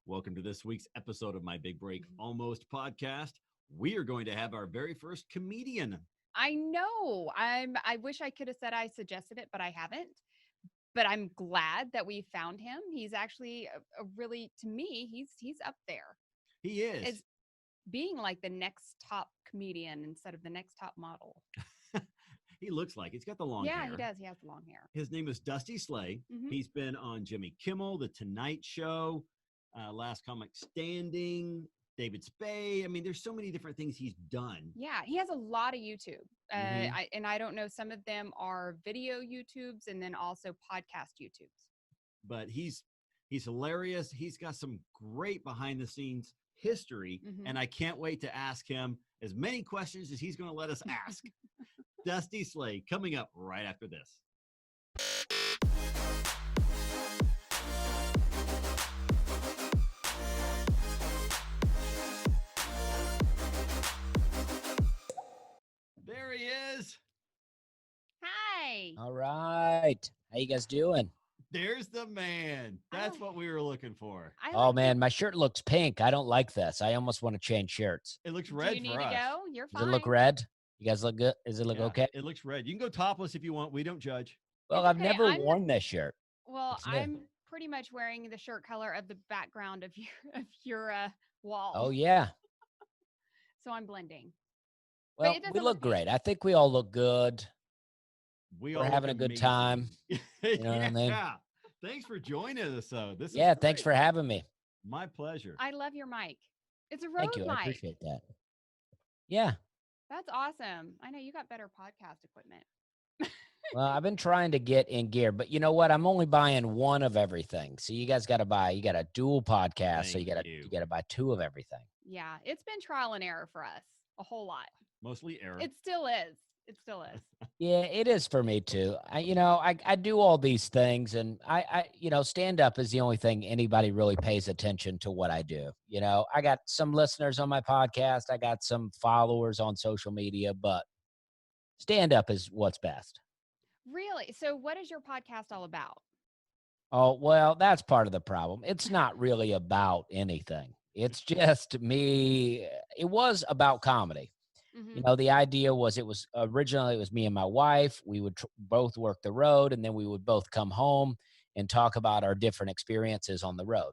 Welcome to this week's episode of my Big Break Almost podcast. We are going to have our very first comedian. I know. I wish I could have said I suggested it, but I haven't. But I'm glad that we found him. He's actually a really, to me, he's up there. He is. As being like the next top comedian instead of the next top model. He looks like he's got the long hair. Yeah, he does. He has the long hair. His name is Dusty Slay. Mhm. He's been on Jimmy Kimmel, The Tonight Show, Last Comic Standing, David Spade. I mean, there's so many different things he's done. Yeah, he has a lot of YouTube. Mhm. I don't know, some of them are video YouTubes and then also podcast YouTubes. But he's hilarious. He's got some great behind the scenes history, Mhm. and I can't wait to ask him as many questions as he's going to let us ask. Dusty Slay coming up right after this. There he is. Hi. All right. How you guys doing? There's the man. That's what we were looking for. Oh, man, my shirt looks pink. I don't like this. I almost want to change shirts. It looks Do red you need for to us. go? You're Does fine. it look red? You guys look good? Does it look Yeah, okay? It looks red. You can go topless if you want. We don't judge. Well, It's I've okay. never I'm- worn this shirt. Well, It's new. I'm pretty much wearing the shirt color of the background of your wall. Oh, yeah. So I'm blending. Well, it we doesn't look look great. I think we all look good. We're We're having a good time. You know what I mean? Yeah. Thanks for joining us, though. This Yeah, is thanks great. for having me. My pleasure. I love your mic. It's a Rode Thank you. mic. I appreciate that. Yeah. That's awesome. I know you got better podcast equipment. Well, I've been trying to get in gear, but you know what? I'm only buying one of everything. So you guys got to buy. You got a dual podcast, so Thank you you. got to buy two of everything. Yeah, it's been trial and error for us a whole lot. Mostly error. It still is. It still is. Yeah, it is for me too. I do all these things, and I stand up is the only thing anybody really pays attention to what I do. You know, I got some listeners on my podcast, I got some followers on social media, but stand up is what's best. Really? So what is your podcast all about? Oh, well, that's part of the problem. It's not really about anything. It's just me. It was about comedy. Mhm. You know, the idea was it was me and my wife. We would both work the road, and then we would both come home and talk about our different experiences on the road.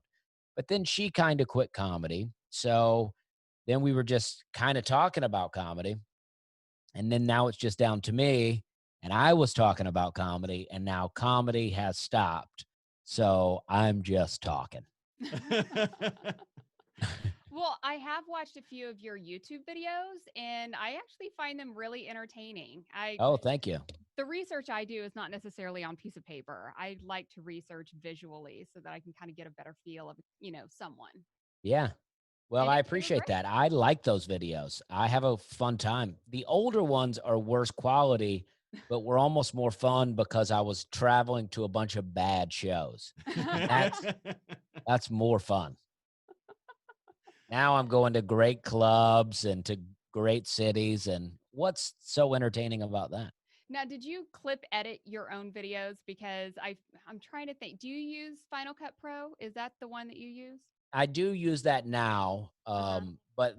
But then she kind of quit comedy. So then we were just kind of talking about comedy. And then now it's just down to me. And I was talking about comedy, and now comedy has stopped. So I'm just talking. Well, I have watched a few of your YouTube videos, and I actually find them really entertaining. Oh, thank you. The research I do is not necessarily on piece of paper. I like to research visually so that I can kind of get a better feel of, someone. Yeah. Well, And I they were appreciate great. that. I like those videos. I have a fun time. The older ones are worse quality, but were almost more fun because I was traveling to a bunch of bad shows. That's more fun. Now I'm going to great clubs and to great cities. And what's so entertaining about that? Now, did you clip edit your own videos? Because I'm trying to think. Do you use Final Cut Pro? Is that the one that you use? I do use that now, Uh-huh. but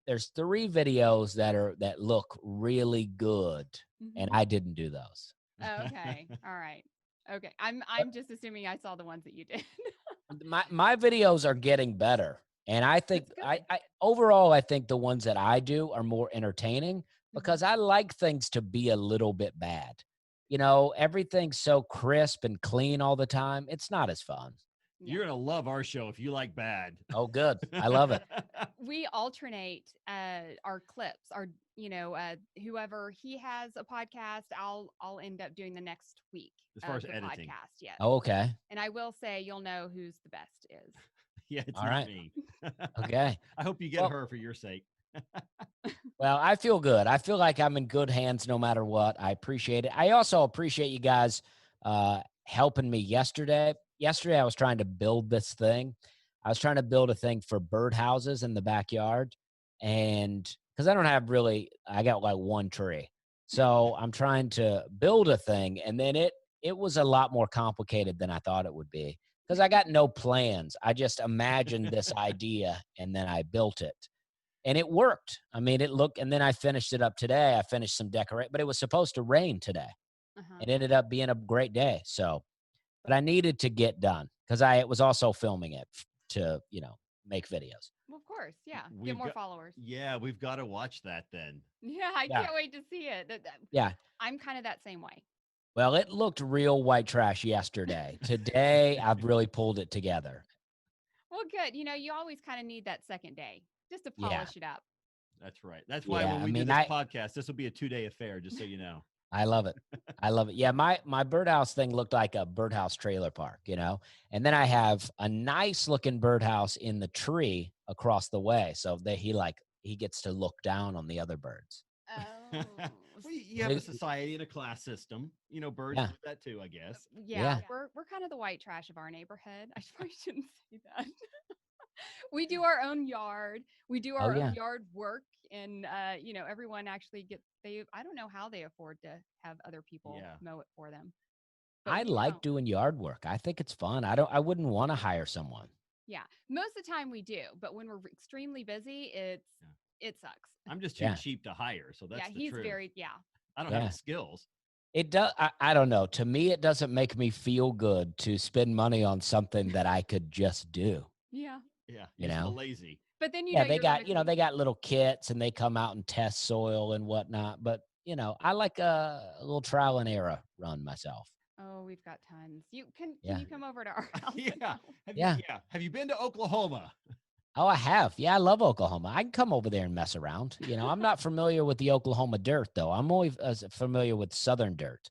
there's 3 videos that look really good, and Mhm. I didn't do those. Oh, okay. All right. Okay. I'm just assuming I saw the ones that you did. My videos are getting better, and I think That's good. I overall I think the ones that I do are more entertaining Mhm. because I like things to be a little bit bad. You know, everything's so crisp and clean all the time. It's not as fun. You're going to love our show if you like bad. Oh, good. I love it. We alternate our clips. Whoever he has a podcast, I'll end up doing the next week. As far as the editing. podcast, yes. Oh, okay. And I will say you'll know who's the best is. Yeah, it's All not right. me. Okay. I hope you get Well- her for your sake. Well, I feel good. I feel like I'm in good hands no matter what. I appreciate it. I also appreciate you guys helping me yesterday. Yesterday, I was trying to build this thing. I was trying to build a thing for birdhouses in the backyard. And because I got like one tree. So I'm trying to build a thing. And then it was a lot more complicated than I thought it would be. because I got no plans. I just imagined this idea and then I built it. And it worked. I mean, it looked, and then I finished it up today. I finished some decorate, but it was supposed to rain today. Uh-huh. It ended up being a great day. So, but I needed to get done because I was also filming it to, make videos. Well, of course, yeah. We've Get more got- followers. Yeah, we've got to watch that then. Yeah, I Yeah. can't wait to see it. Yeah. I'm kind of that same way. Well, it looked real white trash yesterday. Today, I've really pulled it together. Well, good. You always kind of need that second day just to Yeah. polish it up. That's right. That's why Yeah, when I we do mean, this podcast, this will be a 2-day affair, just so you know. I love it. I love it. Yeah, my birdhouse thing looked like a birdhouse trailer park, and then I have a nice looking birdhouse in the tree across the way. So that he gets to look down on the other birds. Oh. Well, you have a society and a class system. Birds Yeah. do that too, I guess. Yeah, we're kind of the white trash of our neighborhood. I probably shouldn't say that. We do our own yard. We do our own yard work, and everyone actually gets. I don't know how they afford to have other people mow it for them. But I like doing yard work. I think it's fun. I wouldn't want to hire someone. Yeah, most of the time we do, but when we're extremely busy, it sucks. I'm just too cheap to hire, so that's the he's truth. I don't have the skills. It does. I don't know. To me, it doesn't make me feel good to spend money on something that I could just do. Yeah. Yeah. You're lazy. But then they got little kits and they come out and test soil and whatnot. But I like a little trial and error run myself. Oh, we've got tons. Can you come over to our house? Have you been to Oklahoma? Oh, I have. Yeah, I love Oklahoma. I can come over there and mess around. I'm not familiar with the Oklahoma dirt, though. I'm only familiar with Southern dirt.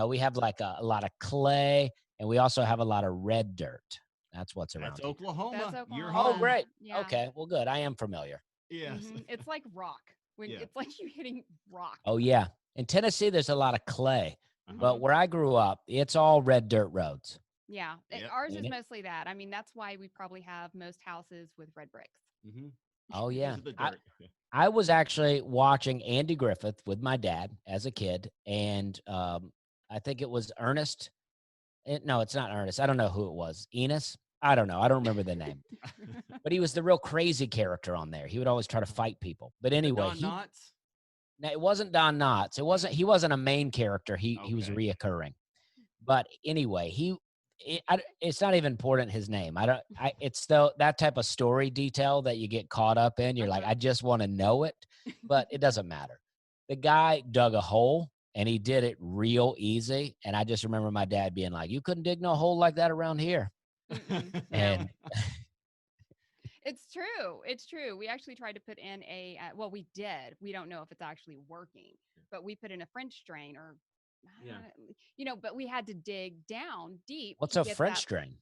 We have like a lot of clay, and we also have a lot of red dirt. That's what's around. That's Oklahoma. That's Oklahoma. You're home. Oh, great. Yeah. Okay. Well, good. I am familiar. Yes. Mm-hmm. It's like rock. It's like you hitting rock. Oh, yeah. In Tennessee, there's a lot of clay. Mm-hmm. But where I grew up, it's all red dirt roads. Yeah. Ours is mostly that. I mean, that's why we probably have most houses with red bricks. Mm-hmm. Oh, yeah. I was actually watching Andy Griffith with my dad as a kid. And I think it was Ernest. No, it's not Ernest. I don't know who it was. Enos? I don't know. I don't remember the name. But he was the real crazy character on there. He would always try to fight people. But anyway, Don Knotts? No, it wasn't Don Knotts. He wasn't a main character. He was reoccurring. But anyway, it's not even important his name. It's that type of story detail that you get caught up in. You're like, I just want to know it, but it doesn't matter. The guy dug a hole and he did it real easy. And I just remember my dad being like, you couldn't dig no hole like that around here. And it's true. It's true. We actually tried to put in we did. We don't know if it's actually working, but we put in a French drain but we had to dig down deep. What's a French drain?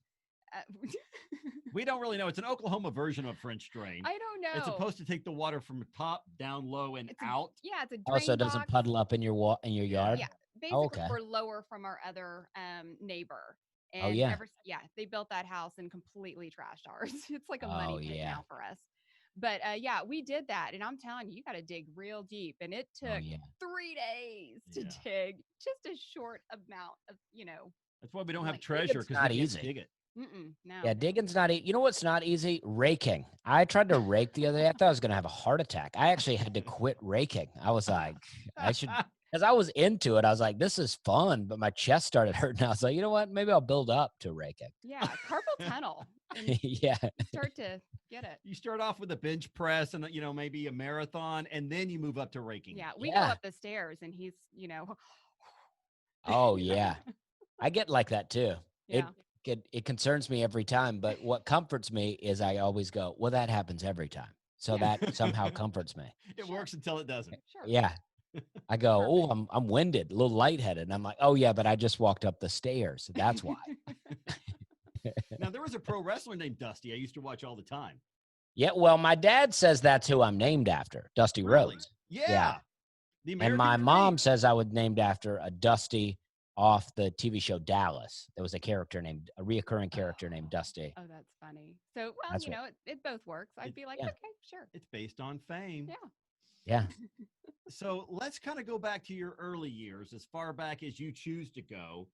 We don't really know. It's an Oklahoma version of French drain. I don't know. It's supposed to take the water from top down low and out. It's a drain also it doesn't box. puddle up in your yard. Yeah, basically we're lower from our other neighbor. And they built that house and completely trashed ours. It's like a money pit now for us. But we did that. And I'm telling you, you got to dig real deep. And it took 3 days to dig just a short amount of, That's why we don't have treasure, because not we easy. Dig it. No. Yeah, digging's not easy. You know what's not easy? Raking. I tried to rake the other day. I thought I was going to have a heart attack. I actually had to quit raking. I was like, I should, because I was into it. I was like, this is fun, but my chest started hurting. I was like, you know what? Maybe I'll build up to raking. Yeah, carpal tunnel. Yeah. Start to get it. You start off with a bench press and, maybe a marathon, and then you move up to raking. Yeah, we go up the stairs and he's, Oh, yeah. I get like that too. Yeah. It concerns me every time, but what comforts me is I always go, well, that happens every time. So that somehow comforts me. It works until it doesn't. Sure. Yeah. I go, oh, I'm winded, a little lightheaded. And I'm like, oh yeah, but I just walked up the stairs. That's why. Now, there was a pro wrestler named Dusty I used to watch all the time. Yeah, well, my dad says that's who I'm named after, Dusty Rhodes. Yeah. And my mom says I was named after a Dusty off the TV show Dallas. There was a reoccurring character named Dusty. Oh, that's funny. So, well, it both works. I'd be like, okay, sure. It's based on fame. Yeah. So let's kind of go back to your early years, as far back as you choose to go,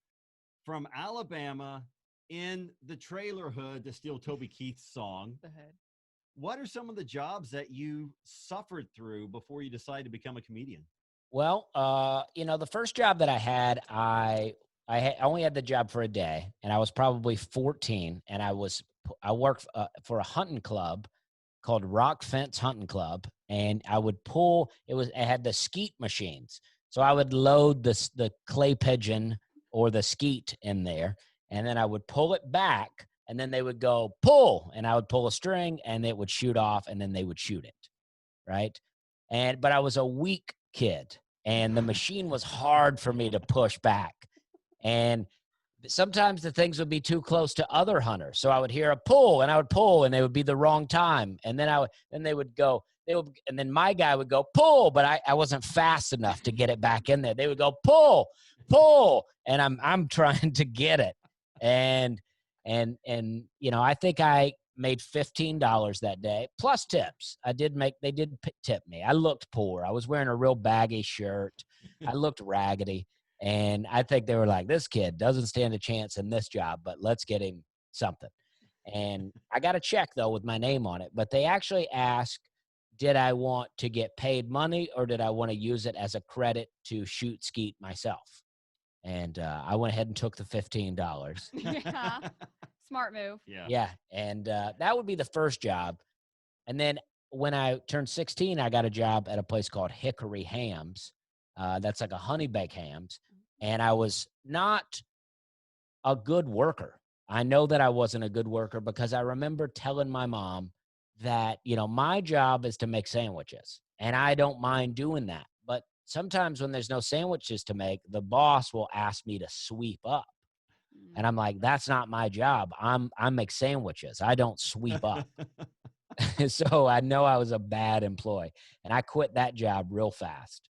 from Alabama in the trailer hood, to steal Toby Keith's song. The hood. What are some of the jobs that you suffered through before you decided to become a comedian? Well, the first job that I had, I only had the job for a day, and I was probably 14, and I worked for a hunting club called Rock Fence Hunting Club, and I would pull. It had the skeet machines, so I would load the clay pigeon or the skeet in there, and then I would pull it back, and then they would go pull, and I would pull a string, and it would shoot off, and then they would shoot it, right? But I was a weak kid, and the machine was hard for me to push back, and sometimes the things would be too close to other hunters. So I would hear a pull, and I would pull, and they would be the wrong time. And then and then my guy would go pull, but I wasn't fast enough to get it back in there. They would go pull, and I'm trying to get it. And I think I made $15 that day plus tips. They did tip me. I looked poor. I was wearing a real baggy shirt. I looked raggedy. And I think they were like, this kid doesn't stand a chance in this job, but let's get him something. And I got a check, though, with my name on it. But they actually asked, did I want to get paid money or did I want to use it as a credit to shoot skeet myself? And I went ahead and took the $15. Yeah. Smart move. Yeah. And that would be the first job. And then when I turned 16, I got a job at a place called Hickory Hams. That's like a honey baked hams. And I was not a good worker. I know that I wasn't a good worker because I remember telling my mom that, my job is to make sandwiches and I don't mind doing that. But sometimes when there's no sandwiches to make, the boss will ask me to sweep up. And I'm like, that's not my job. I make sandwiches. I don't sweep up. So I know I was a bad employee and I quit that job real fast.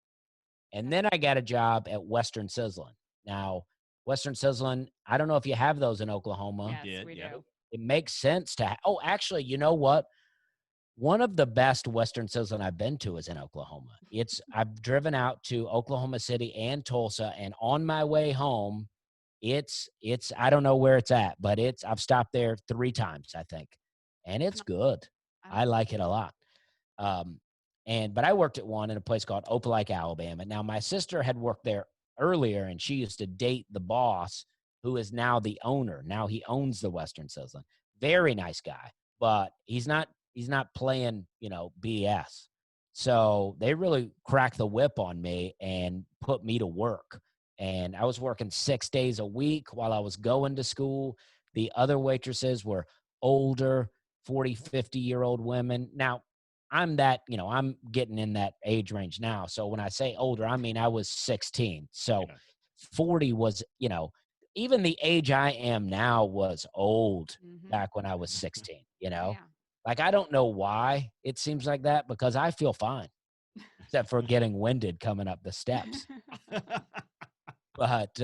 And then I got a job at Western Sizzlin. Now, Western Sizzlin, I don't know if you have those in Oklahoma. Yes, we do. It makes sense to actually, you know what? One of the best Western Sizzlin I've been to is in Oklahoma. I've driven out to Oklahoma City and Tulsa, and on my way home, it's I don't know where it's at, but I've stopped there 3 times, I think. And it's good. I like it a lot. But I worked at one in a place called Opelika, Alabama. Now, my sister had worked there earlier, and she used to date the boss, who is now the owner. Now he owns the Western Sizzlin. Very nice guy, but he's not playing, BS. So they really cracked the whip on me and put me to work. And I was working 6 days a week while I was going to school. The other waitresses were older, 40, 50-year-old women. Now, I'm I'm getting in that age range now. So when I say older, I mean I was 16. So 40 was, even the age I am now was old back when I was 16, Yeah. Like, I don't know why it seems like that because I feel fine, except for getting winded coming up the steps. But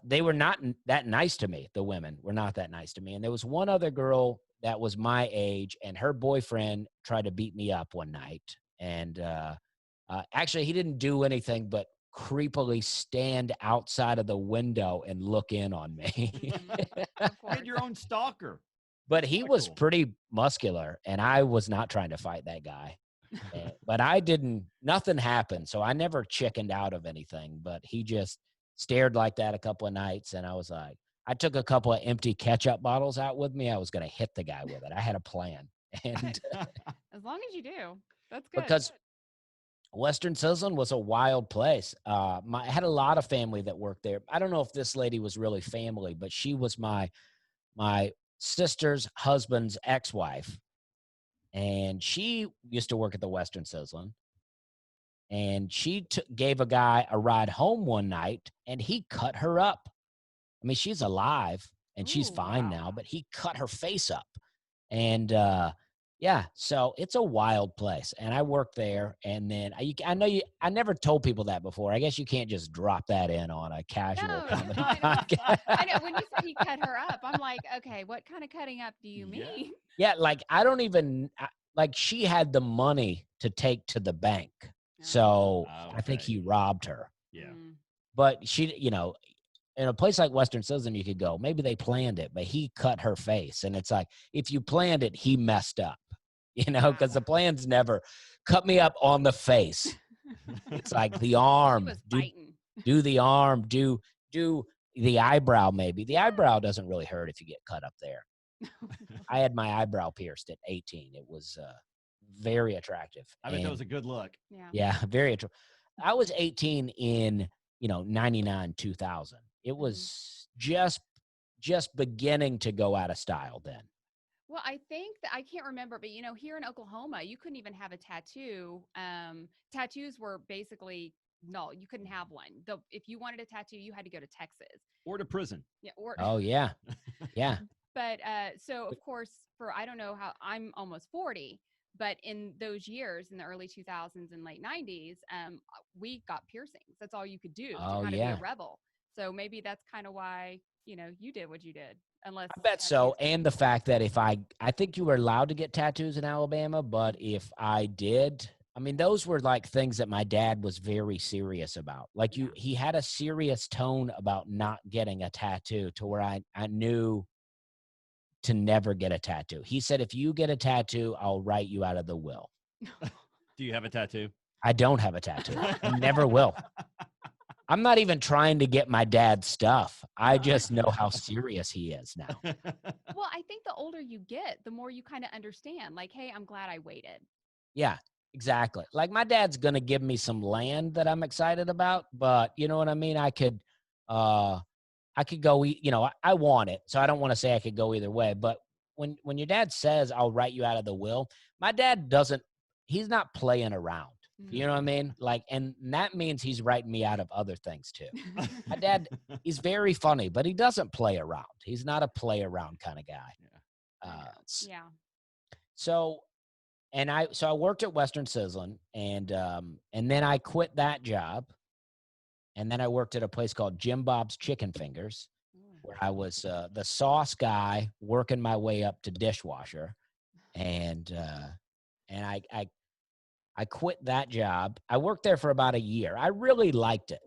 they were not that nice to me. The women were not that nice to me. And there was one other girl that was my age, and her boyfriend tried to beat me up one night. And actually, he didn't do anything but creepily stand outside of the window and look in on me. Get your own stalker. But he was pretty muscular, and I was not trying to fight that guy. But nothing happened, so I never chickened out of anything. But he just stared like that a couple of nights, and I was like, I took a couple of empty ketchup bottles out with me. I was going to hit the guy with it. I had a plan. And as long as you do, that's good. Because Western Sizzlin was a wild place. I had a lot of family that worked there. I don't know if this lady was really family, but she was my sister's husband's ex-wife. And she used to work at the Western Sizzlin. And she gave a guy a ride home one night, and he cut her up. I mean, she's alive and she's fine now, but he cut her face up. And so it's a wild place. And I worked there. And then I never told people that before. I guess you can't just drop that in on a casual comedy podcast. I know. When you said he cut her up, I'm like, okay, what kind of cutting up do you mean? Yeah, like she had the money to take to the bank. So I think he robbed her. Yeah. But she, in a place like Western Sizzlin, you could go, maybe they planned it, but he cut her face. And it's like, if you planned it, he messed up, because the plans never cut me up on the face. It's like the arm, do the arm, do the eyebrow. Maybe the eyebrow doesn't really hurt if you get cut up there. I had my eyebrow pierced at 18. It was very attractive. I bet that was a good look. Yeah, very attractive. I was 18 in 99, 2000. It was just beginning to go out of style then. Well, I think that I can't remember, but here in Oklahoma, you couldn't even have a tattoo. Tattoos were basically no, you couldn't have one. If you wanted a tattoo, you had to go to Texas or to prison. Yeah. Oh yeah, yeah. But so of course, I don't know how, I'm almost 40. But in those years, in the early 2000s and late 90s, we got piercings. That's all you could do to kind of be a rebel. So maybe that's kind of why, you did what you did. Unless I bet so. And the fact that I think you were allowed to get tattoos in Alabama, but if I did, I mean, those were like things that my dad was very serious about. Like he had a serious tone about not getting a tattoo to where I knew to never get a tattoo. He said, if you get a tattoo, I'll write you out of the will. Do you have a tattoo? I don't have a tattoo. I never will. I'm not even trying to get my dad's stuff. I just know how serious he is now. Well, I think the older you get, the more you kind of understand. Like, hey, I'm glad I waited. Yeah, exactly. Like my dad's going to give me some land that I'm excited about, but you know what I mean? I could go, I want it. So I don't want to say I could go either way. But when your dad says, I'll write you out of the will, my dad he's not playing around. You know what I mean? Like, and that means he's writing me out of other things too. My dad, he's very funny, but he doesn't play around. He's not a play around kind of guy. So I worked at Western Sizzlin and then I quit that job. And then I worked at a place called Jim Bob's Chicken Fingers, where I was the sauce guy working my way up to dishwasher. And I quit that job. I worked there for about a year. I really liked it.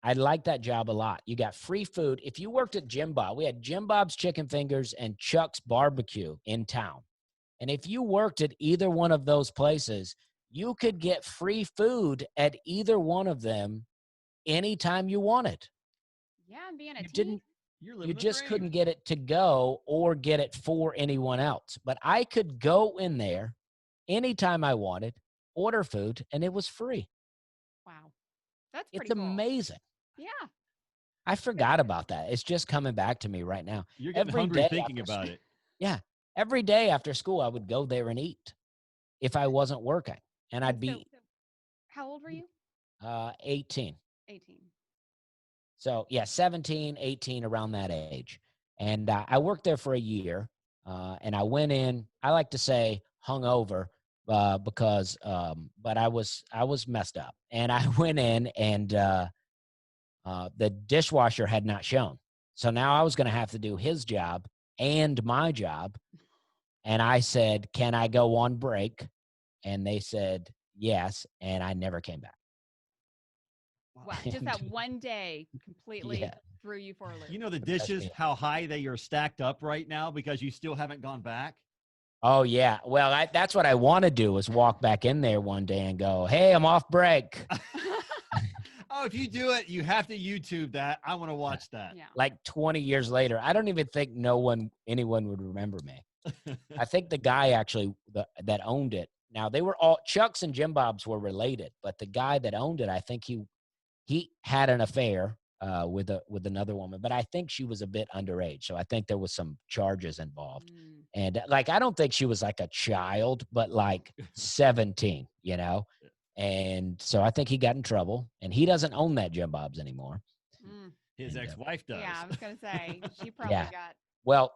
I liked that job a lot. You got free food. If you worked at Jim Bob, we had Jim Bob's Chicken Fingers and Chuck's Barbecue in town. And if you worked at either one of those places, you could get free food at either one of them anytime you wanted. Yeah, and being a teen. You just couldn't get it to go or get it for anyone else. But I could go in there anytime I wanted, order food, and it was free. Wow. That's pretty cool. It's amazing. Yeah. I forgot about that. It's just coming back to me right now. You're getting hungry thinking about it. Yeah. Every day after school, I would go there and eat if I wasn't working. And I'd be. How old were you? 18. 18. So, yeah, 17, 18, around that age. And I worked there for a year. And I went in, I like to say hungover, because but I was messed up. And I went in and the dishwasher had not shown. So now I was going to have to do his job and my job. And I said, can I go on break? And they said, yes. And I never came back. Wow. Just that one day completely threw you for a loop. You know, the dishes, how high they are stacked up right now because you still haven't gone back. Oh, yeah. Well, that's what I want to do is walk back in there one day and go, hey, I'm off break. Oh, if you do it, you have to YouTube that. I want to watch that. Yeah. Like 20 years later. I don't even think anyone would remember me. I think the guy actually that owned it. Now, they were all, Chuck's and Jim Bob's were related, but the guy that owned it, I think he had an affair with another woman, but I think she was a bit underage. So I think there was some charges involved. And like, I don't think she was like a child, but like 17, you know? And so I think he got in trouble, and he doesn't own that Jim Bob's anymore. His ex-wife does. Yeah, I was going to say, she probably got. Well,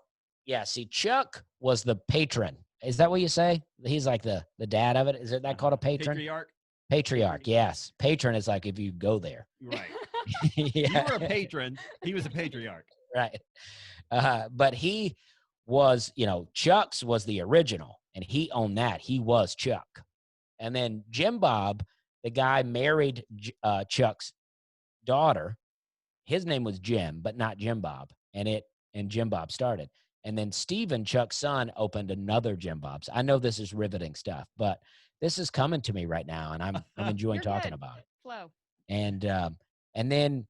yeah, see, Chuck was the patron. Is that what you say? He's like the dad of it. Is it that called a patron? Patriarch, yes. Patron is like if you go there. Right. Yeah. You were a patron. He was a patriarch. Right. But he was, Chuck's was the original, and he owned that. He was Chuck. And then Jim Bob, the guy married Chuck's daughter, his name was Jim, but not Jim Bob. And Jim Bob started. And then Steven, Chuck's son, opened another Jim Bob's. I know this is riveting stuff, but this is coming to me right now, and I'm enjoying talking about it. Flow. And then,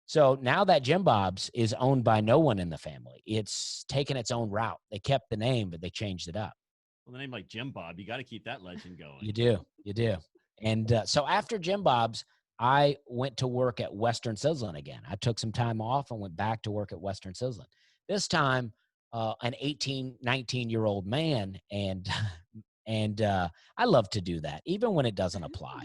so now that Jim Bob's is owned by no one in the family. It's taken its own route. They kept the name, but they changed it up. Well, the name like Jim Bob, you got to keep that legend going. You do. And so after Jim Bob's, I went to work at Western Sizzlin again. I took some time off and went back to work at Western Sizzlin. This time, an 18, 19-year-old man, and I love to do that, even when it doesn't apply.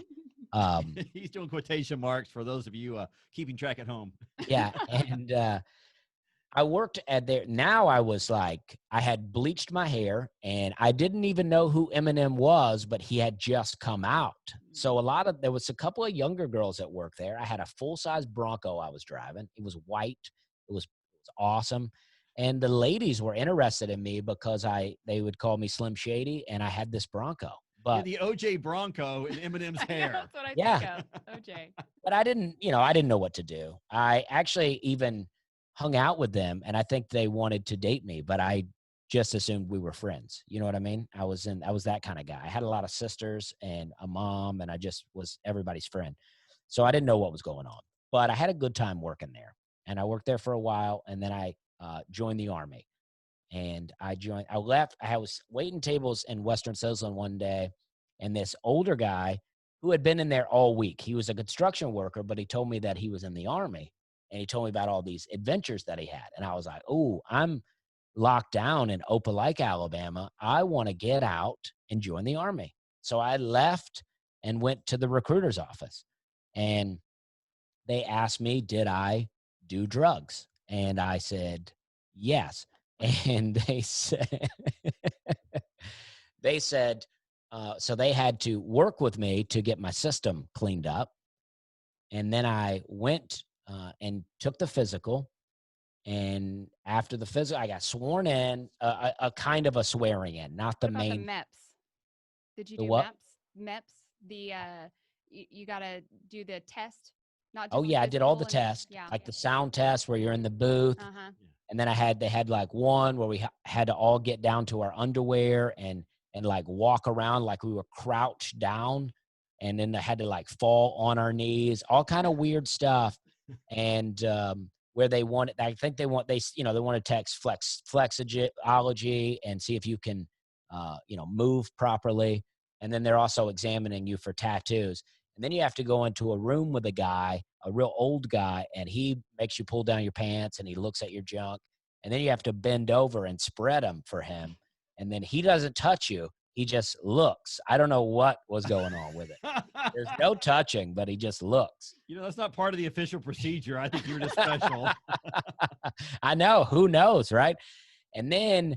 He's doing quotation marks for those of you keeping track at home. Yeah, and I worked at there. Now I was like, I had bleached my hair, and I didn't even know who Eminem was, but he had just come out. So there was a couple of younger girls at work there. I had a full-size Bronco I was driving. It was white. It was awesome. And the ladies were interested in me because they would call me Slim Shady, and I had this Bronco. But you're the OJ Bronco in Eminem's hair. That's what I think of, OJ. But I didn't know what to do. I actually even hung out with them, and I think they wanted to date me, but I just assumed we were friends. You know what I mean? I was that kind of guy. I had a lot of sisters and a mom, and I just was everybody's friend. So I didn't know what was going on, but I had a good time working there, and I worked there for a while, and then I joined the Army. And I left. I was waiting tables in Western Sizzlin one day, and this older guy who had been in there all week, he was a construction worker, but he told me that he was in the Army, and he told me about all these adventures that he had. And I was like, oh, I'm locked down in Opelika, Alabama. I want to get out and join the Army. So I left and went to the recruiter's office, and they asked me, did I do drugs? And I said, yes. And they said, so they had to work with me to get my system cleaned up. And then I went and took the physical. And after the physical, I got sworn in, a kind of a swearing in, not the main. The MEPS? Did you do what? MEPS? You got to do the test. Not oh yeah, I did all the tests, like the sound test where you're in the booth. Uh-huh. And then they had like one where we had to all get down to our underwear and like walk around like we were crouched down. And then they had to like fall on our knees, all kind of weird stuff. And where they want to test flexology and see if you can, move properly. And then they're also examining you for tattoos. And then you have to go into a room with a guy, a real old guy, and he makes you pull down your pants and he looks at your junk. And then you have to bend over and spread them for him. And then he doesn't touch you. He just looks. I don't know what was going on with it. There's no touching, but he just looks. That's not part of the official procedure. I think you're just special. I know. Who knows, right? And then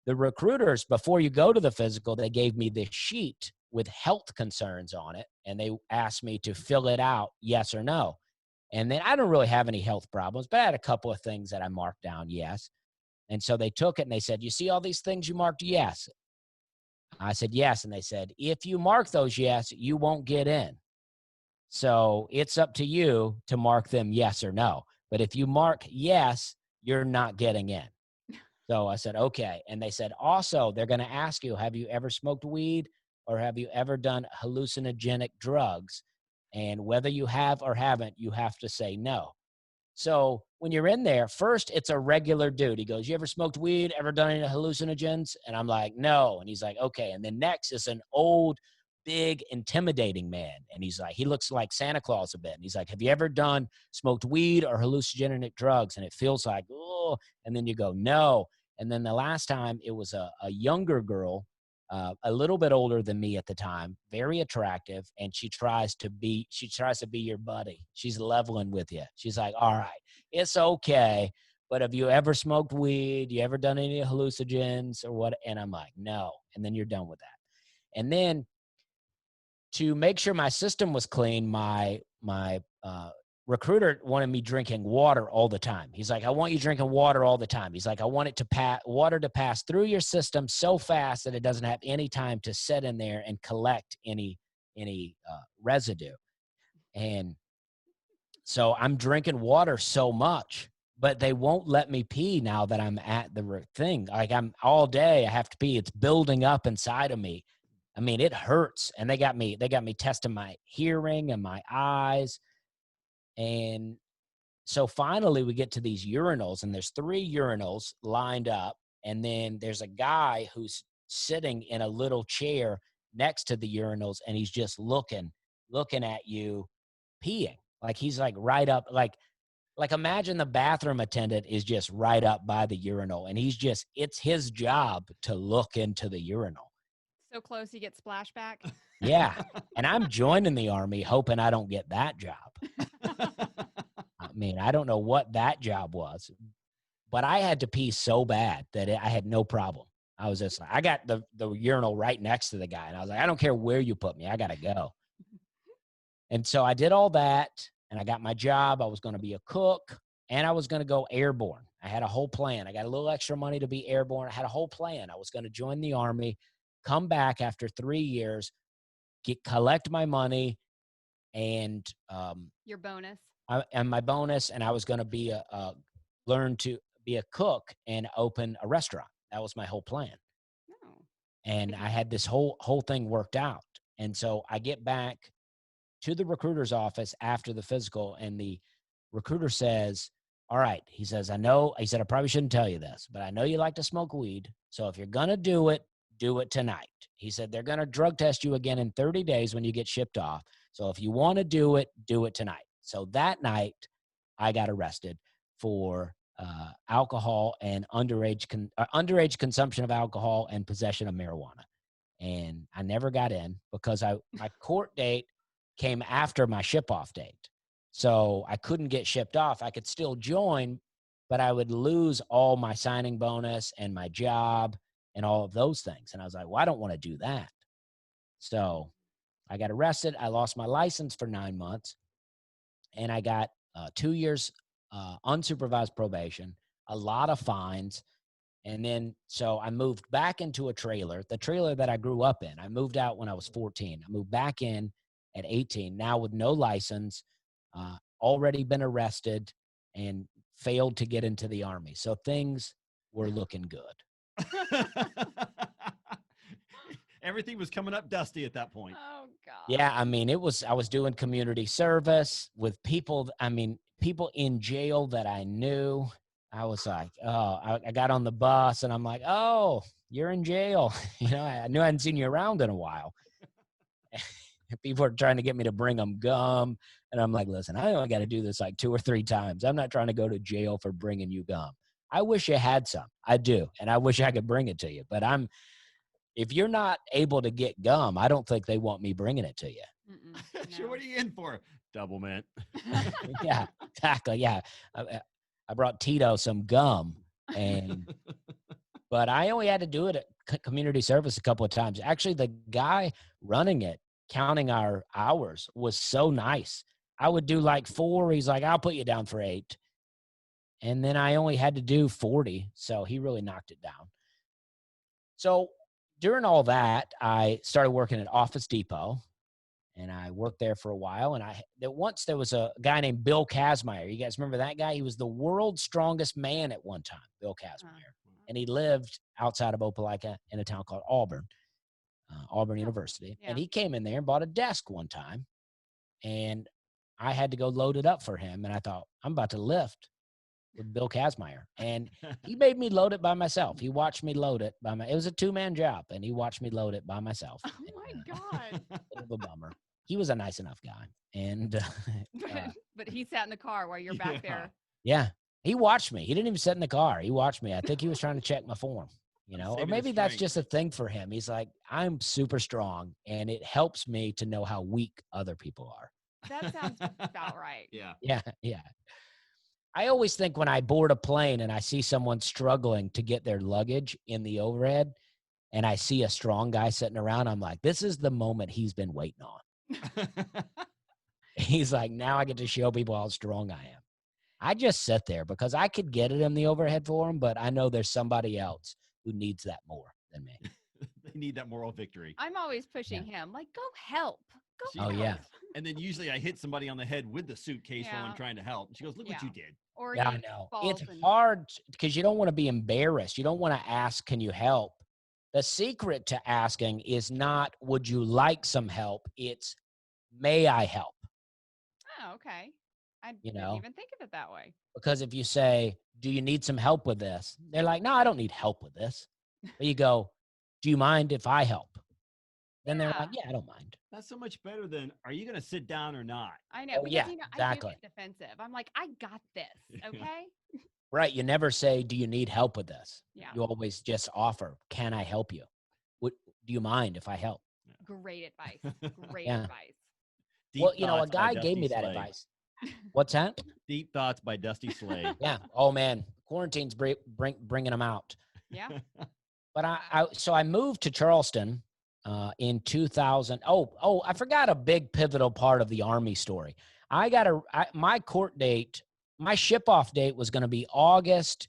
the recruiters, before you go to the physical, they gave me this sheet with health concerns on it. And they asked me to fill it out, yes or no. And then I don't really have any health problems, but I had a couple of things that I marked down, yes. And so they took it and they said, you see all these things you marked yes? I said, yes. And they said, if you mark those yes, you won't get in. So it's up to you to mark them yes or no. But if you mark yes, you're not getting in. So I said, okay. And they said, also, they're going to ask you, have you ever smoked weed or have you ever done hallucinogenic drugs? And whether you have or haven't, you have to say no. So when you're in there, first, it's a regular dude. He goes, you ever smoked weed, ever done any hallucinogens? And I'm like, no. And he's like, okay. And then next is an old, big, intimidating man. And he's like, he looks like Santa Claus a bit. And he's like, have you ever smoked weed or hallucinogenic drugs? And it feels like, oh, and then you go, no. And then the last time it was a younger girl, a little bit older than me at the time, very attractive. And she tries to be your buddy. She's leveling with you. She's like, all right, it's okay. But have you ever smoked weed? You ever done any hallucinogens or what? And I'm like, no. And then you're done with that. And then to make sure my system was clean, my recruiter wanted me drinking water all the time. He's like, I want you drinking water all the time. He's like, I want water to pass through your system so fast that it doesn't have any time to sit in there and collect any residue. And so I'm drinking water so much, but they won't let me pee now that I'm at the thing. Like I'm all day, I have to pee. It's building up inside of me. I mean, it hurts. And they got me testing my hearing and my eyes. And so finally we get to these urinals, and there's 3 urinals lined up. And then there's a guy who's sitting in a little chair next to the urinals, and he's just looking at you peeing. Like he's like right up, like imagine the bathroom attendant is just right up by the urinal, and it's his job to look into the urinal. So close you get splashback. Yeah. And I'm joining the Army hoping I don't get that job. I mean, I don't know what that job was, but I had to pee so bad that I had no problem. I was just like, I got the urinal right next to the guy, and I was like, I don't care where you put me, I got to go. And so I did all that, and I got my job. I was going to be a cook, and I was going to go airborne. I had a whole plan. I got a little extra money to be airborne. I had a whole plan. I was going to join the Army, come back after 3 years, collect my money, and your bonus. And my bonus, and I was going to be learn to be a cook and open a restaurant. That was my whole plan. Oh. And I had this whole thing worked out. And so I get back to the recruiter's office after the physical, and the recruiter says, all right, he says, I probably shouldn't tell you this, but I know you like to smoke weed. So if you're going to do it tonight. He said, they're going to drug test you again in 30 days when you get shipped off. So if you want to do it tonight. So that night I got arrested for alcohol and underage consumption of alcohol and possession of marijuana. And I never got in because my court date came after my ship-off date. So I couldn't get shipped off. I could still join, but I would lose all my signing bonus and my job and all of those things. And I was like, well, I don't want to do that. So I got arrested. I lost my license for 9 months, and I got 2 years unsupervised probation, a lot of fines. And then, so I moved back into a trailer, the trailer that I grew up in. I moved out when I was 14. I moved back in at 18, now with no license, already been arrested, and failed to get into the Army. So things were looking good. Everything was coming up dusty at that point. Oh, God. Yeah, I mean, I was doing community service with people, people in jail that I knew. I was like, oh, I got on the bus, and I'm like, oh, you're in jail. I knew I hadn't seen you around in a while. People are trying to get me to bring them gum. And I'm like, listen, I only got to do this like 2 or 3 times. I'm not trying to go to jail for bringing you gum. I wish you had some. I do. And I wish I could bring it to you. But if you're not able to get gum, I don't think they want me bringing it to you. No. Sure, what are you in for? Double mint. Yeah, exactly. Yeah. I brought Tito some gum, but I only had to do it at community service a couple of times. Actually, the guy running it, counting our hours, was so nice. I would do like 4. He's like, I'll put you down for 8. And then I only had to do 40. So he really knocked it down. So during all that, I started working at Office Depot, and I worked there for a while. And once there was a guy named Bill Kazmaier. You guys remember that guy? He was the world's strongest man at one time, Bill Kazmaier. And he lived outside of Opelika in a town called Auburn University. Yeah. And he came in there and bought a desk one time, and I had to go load it up for him. And I thought, I'm about to lift with Bill Kazmaier. And he made me load it by myself. He watched me load it it was a 2-man job, and he watched me load it by myself. Oh my God. Bit of a bummer. He was a nice enough guy. And but he sat in the car while you're back there. Yeah. He watched me. He didn't even sit in the car. He watched me. I think he was trying to check my form, or maybe that's just a thing for him. He's like, I'm super strong, and it helps me to know how weak other people are. That sounds about right. Yeah. Yeah. Yeah. I always think when I board a plane and I see someone struggling to get their luggage in the overhead, and I see a strong guy sitting around, I'm like, this is the moment he's been waiting on. He's like, now I get to show people how strong I am. I just sit there because I could get it in the overhead for him, but I know there's somebody else who needs that more than me. They need that moral victory. I'm always pushing him, like, go help. Go help. Oh, yeah. And then usually I hit somebody on the head with the suitcase while I'm trying to help. And she goes, look what you did. Or I know. It's hard because you don't want to be embarrassed. You don't want to ask, can you help? The secret to asking is not, would you like some help? It's, may I help? Oh, okay. I didn't even think of it that way. Because if you say, do you need some help with this? They're like, no, I don't need help with this. But you go, do you mind if I help? Then they're like, yeah, I don't mind. That's so much better than, are you going to sit down or not? I know. Because, I do get defensive. I'm like, I got this. Okay. Right. You never say, do you need help with this? Yeah. You always just offer, can I help you? Do you mind if I help? Great advice. Great advice. Deep well, a guy gave me that advice. What's that? Deep Thoughts by Dusty Slade. Yeah. Oh, man. Quarantine's bringing them out. Yeah. But I moved to Charleston in 2000. Oh, I forgot a big pivotal part of the Army story. My court date, my ship-off date was going to be August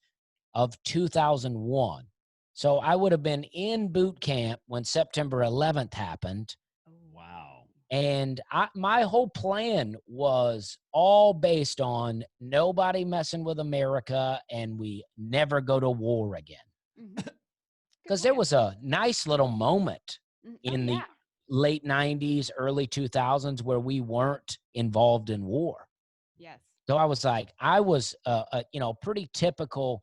of 2001. So I would have been in boot camp when September 11th happened. Wow. And my whole plan was all based on nobody messing with America and we never go to war again. Because there was a nice little moment in the late 90s, early 2000s where we weren't involved in war. Yes. So I was like, I was, pretty typical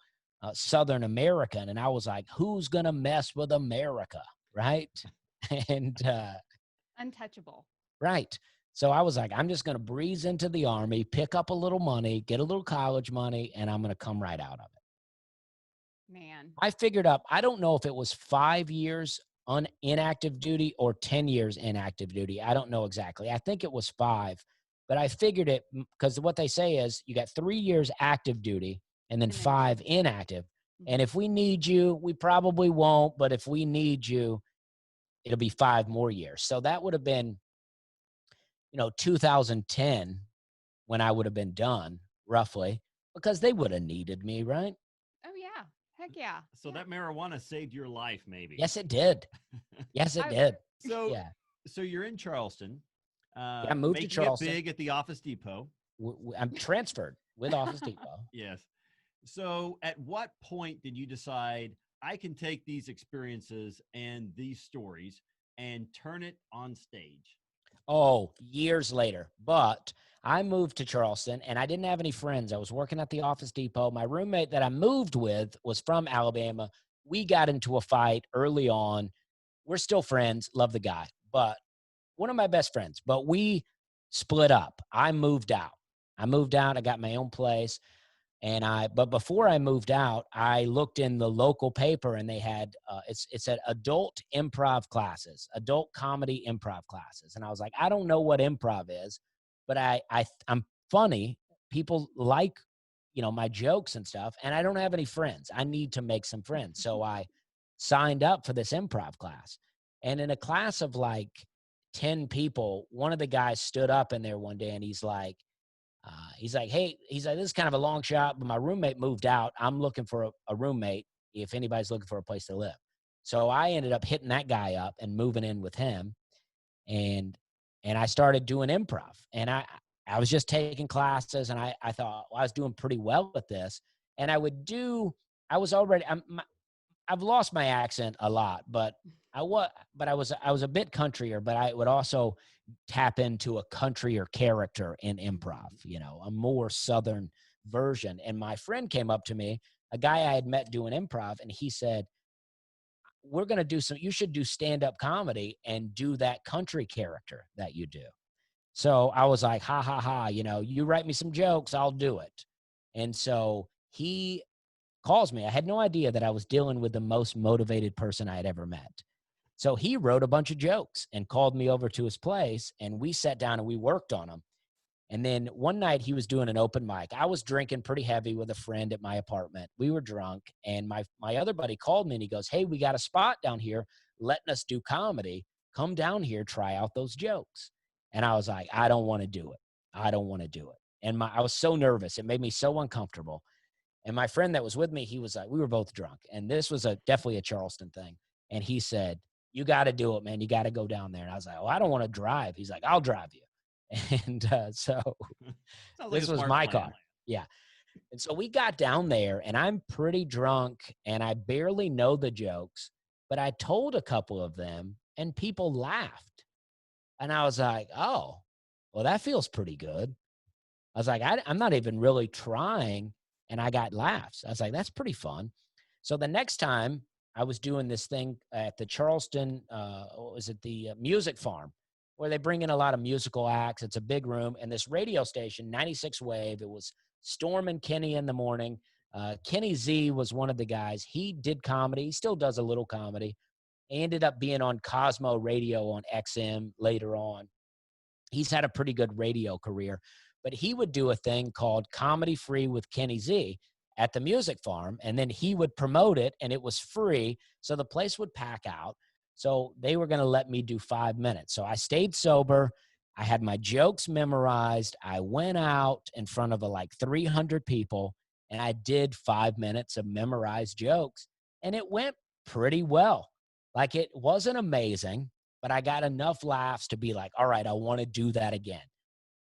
Southern American. And I was like, who's going to mess with America? Right. And untouchable. Right. So I was like, I'm just going to breeze into the Army, pick up a little money, get a little college money, and I'm going to come right out of it. Man. I figured up, I don't know if it was 5 years on inactive duty or 10 years inactive duty. I don't know exactly. I think it was 5, but I figured it because what they say is you got 3 years active duty and then 5 inactive. And if we need you, we probably won't. But if we need you, it'll be 5 more years. So that would have been, 2010 when I would have been done roughly because they would have needed me, right? Oh, yeah. Heck yeah. So that marijuana saved your life, maybe. Yes, it did. Yes, it did. So you're in Charleston. I moved to Charleston. It big at the Office Depot. I'm transferred with Office Depot. Yes. So at what point did you decide I can take these experiences and these stories and turn it on stage? Oh, years later. But I moved to Charleston and I didn't have any friends. I was working at the Office Depot. My roommate that I moved with was from Alabama. We got into a fight early on. We're still friends. Love the guy. But one of my best friends. But we split up. I moved out. I got my own place. But before I moved out, I looked in the local paper and they had, it said adult improv classes, adult comedy improv classes. And I was like, I don't know what improv is, but I'm funny. People like, my jokes and stuff. And I don't have any friends. I need to make some friends. So I signed up for this improv class. And in a class of like 10 people, one of the guys stood up in there one day and he's like, hey, this is kind of a long shot, but my roommate moved out. I'm looking for a roommate if anybody's looking for a place to live. So I ended up hitting that guy up and moving in with him. And I started doing improv. And I was just taking classes and I thought I was doing pretty well with this. And I've lost my accent a lot, but I was a bit countryer, but I would also tap into a countryer character in improv, a more Southern version. And my friend came up to me, a guy I had met doing improv, and he said, you should do stand-up comedy and do that country character that you do. So I was like, ha, ha, ha, you write me some jokes, I'll do it. And so he calls me. I had no idea that I was dealing with the most motivated person I had ever met. So he wrote a bunch of jokes and called me over to his place, and we sat down and we worked on them. And then one night he was doing an open mic. I was drinking pretty heavy with a friend at my apartment. We were drunk, and my other buddy called me and he goes, hey, we got a spot down here letting us do comedy. Come down here, try out those jokes. And I was like, I don't want to do it. And I was so nervous. It made me so uncomfortable. And my friend that was with me, he was like, we were both drunk. And this was definitely a Charleston thing. And he said, you got to do it, man. You got to go down there. And I was like, I don't want to drive. He's like, I'll drive you. And so like this was my car. Yeah. And so we got down there, and I'm pretty drunk, and I barely know the jokes, but I told a couple of them, and people laughed. And I was like, oh, well, that feels pretty good. I was like, I'm not even really trying, and I got laughs. I was like, that's pretty fun. So the next time I was doing this thing at the Charleston, what was it, the Music Farm, where they bring in a lot of musical acts. It's a big room, and this radio station, 96 Wave, it was Storm and Kenny in the morning. Kenny Z was one of the guys. He did comedy. He still does a little comedy. He ended up being on Cosmo Radio on XM later on. He's had a pretty good radio career, but he would do a thing called Comedy Free with Kenny Z at the Music Farm, and then he would promote it, and it was free, so the place would pack out. So they were going to let me do 5 minutes. So I stayed sober. I had my jokes memorized. I went out in front of like 300 people, and I did 5 minutes of memorized jokes, and it went pretty well. Like, it wasn't amazing, but I got enough laughs to be like, all right, I want to do that again.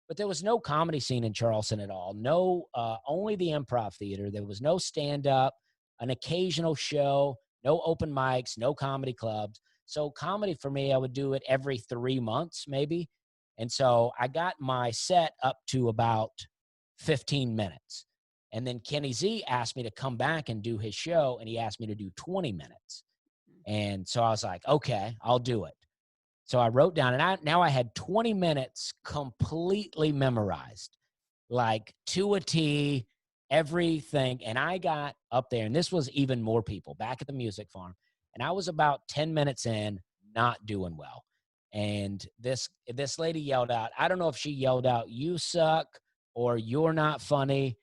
But there was no comedy scene in Charleston at all. No, only the Improv Theater. There was no stand-up, an occasional show, no open mics, no comedy clubs. So comedy for me, I would do it every 3 months maybe. And so I got my set up to about 15 minutes. And then Kenny Z asked me to come back and do his show, and he asked me to do 20 minutes. And so I was like, okay, I'll do it. So I wrote down, and now I had 20 minutes completely memorized, like to a T, everything. And I got up there, and this was even more people back at the Music Farm. And I was about 10 minutes in, not doing well. And this lady yelled out, I don't know if she yelled out, you suck or you're not funny,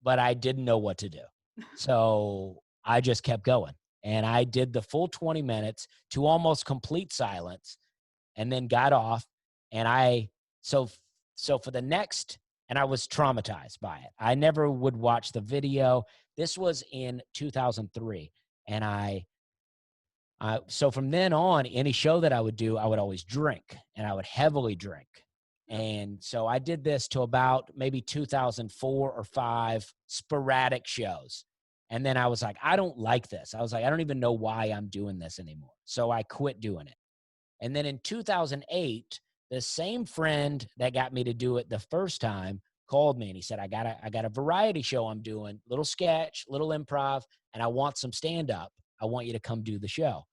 but I didn't know what to do. So I just kept going. And I did the full 20 minutes to almost complete silence, and then got off. And so for the next, and I was traumatized by it. I never would watch the video. This was in 2003. And so from then on, any show that I would do, I would always drink, and I would heavily drink. And so I did this to about maybe 2004 or 5 sporadic shows. And then I was like, I don't like this. I was like, I don't even know why I'm doing this anymore. So I quit doing it. And then in 2008, the same friend that got me to do it the first time called me, and he said, I got a variety show I'm doing, little sketch, little improv, and I want some stand-up. I want you to come do the show.